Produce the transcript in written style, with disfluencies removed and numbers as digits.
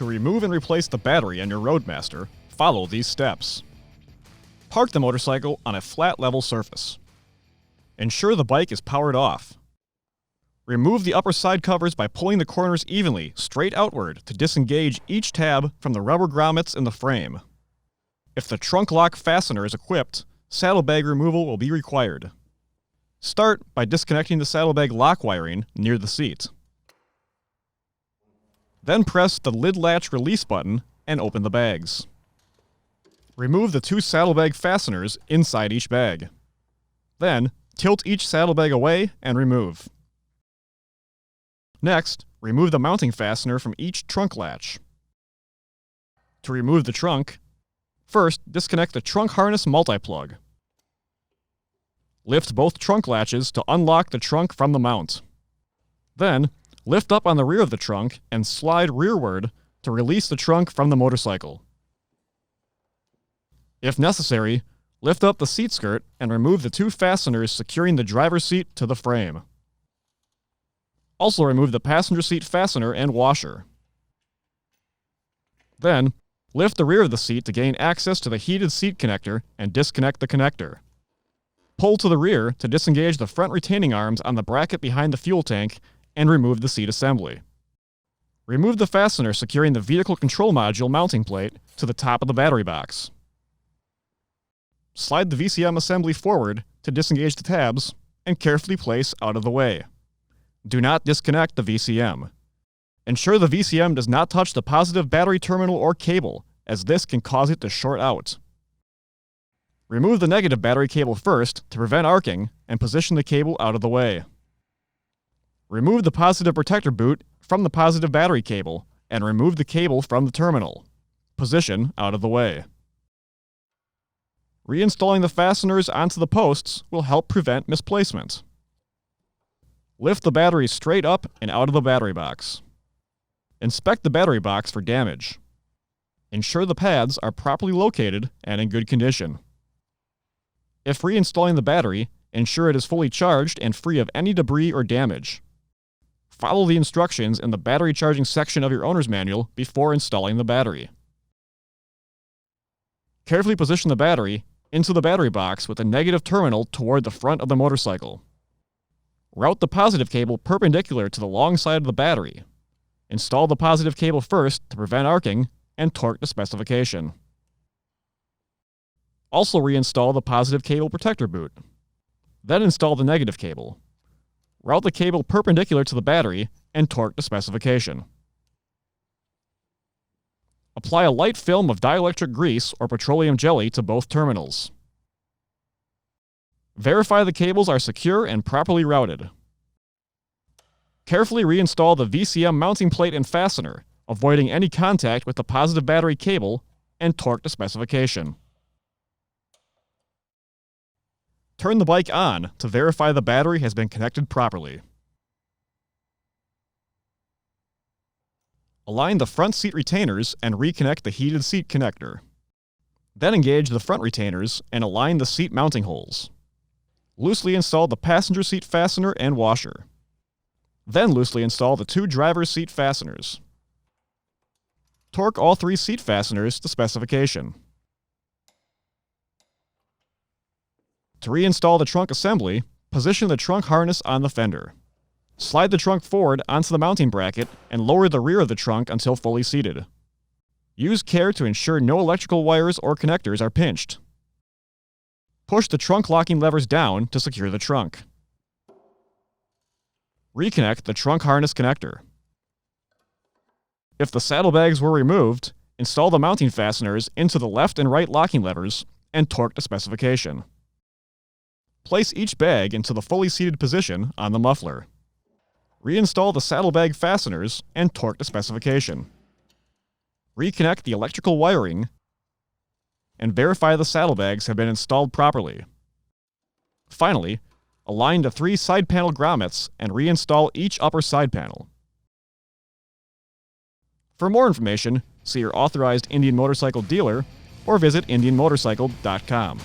To remove and replace the battery on your Roadmaster, follow these steps. Park the motorcycle on a flat level surface. Ensure the bike is powered off. Remove the upper side covers by pulling the corners evenly, straight outward, to disengage each tab from the rubber grommets in the frame. If the trunk lock fastener is equipped, saddlebag removal will be required. Start by disconnecting the saddlebag lock wiring near the seat. Then press the lid latch release button and open the bags. Remove the 2 saddlebag fasteners inside each bag. Then, tilt each saddlebag away and remove. Next, remove the mounting fastener from each trunk latch. To remove the trunk, first disconnect the trunk harness multi-plug. Lift both trunk latches to unlock the trunk from the mount. Then, lift up on the rear of the trunk and slide rearward to release the trunk from the motorcycle. If necessary, lift up the seat skirt and remove the 2 fasteners securing the driver's seat to the frame. Also remove the passenger seat fastener and washer. Then, lift the rear of the seat to gain access to the heated seat connector and disconnect the connector. Pull to the rear to disengage the front retaining arms on the bracket behind the fuel tank and remove the seat assembly. Remove the fastener securing the vehicle control module mounting plate to the top of the battery box. Slide the VCM assembly forward to disengage the tabs and carefully place out of the way. Do not disconnect the VCM. Ensure the VCM does not touch the positive battery terminal or cable, as this can cause it to short out. Remove the negative battery cable first to prevent arcing and position the cable out of the way. Remove the positive protector boot from the positive battery cable and remove the cable from the terminal. Position out of the way. Reinstalling the fasteners onto the posts will help prevent misplacement. Lift the battery straight up and out of the battery box. Inspect the battery box for damage. Ensure the pads are properly located and in good condition. If reinstalling the battery, ensure it is fully charged and free of any debris or damage. Follow the instructions in the battery charging section of your owner's manual before installing the battery. Carefully position the battery into the battery box with the negative terminal toward the front of the motorcycle. Route the positive cable perpendicular to the long side of the battery. Install the positive cable first to prevent arcing and torque to specification. Also reinstall the positive cable protector boot. Then install the negative cable. Route the cable perpendicular to the battery and torque to specification. Apply a light film of dielectric grease or petroleum jelly to both terminals. Verify the cables are secure and properly routed. Carefully reinstall the VCM mounting plate and fastener, avoiding any contact with the positive battery cable, and torque to specification. Turn the bike on to verify the battery has been connected properly. Align the front seat retainers and reconnect the heated seat connector. Then engage the front retainers and align the seat mounting holes. Loosely install the passenger seat fastener and washer. Then loosely install the 2 driver's seat fasteners. Torque all 3 seat fasteners to specification. To reinstall the trunk assembly, position the trunk harness on the fender. Slide the trunk forward onto the mounting bracket and lower the rear of the trunk until fully seated. Use care to ensure no electrical wires or connectors are pinched. Push the trunk locking levers down to secure the trunk. Reconnect the trunk harness connector. If the saddlebags were removed, install the mounting fasteners into the left and right locking levers and torque to specification. Place each bag into the fully seated position on the muffler. Reinstall the saddlebag fasteners and torque to specification. Reconnect the electrical wiring and verify the saddlebags have been installed properly. Finally, align the 3 side panel grommets and reinstall each upper side panel. For more information, see your authorized Indian motorcycle dealer or visit indianmotorcycle.com.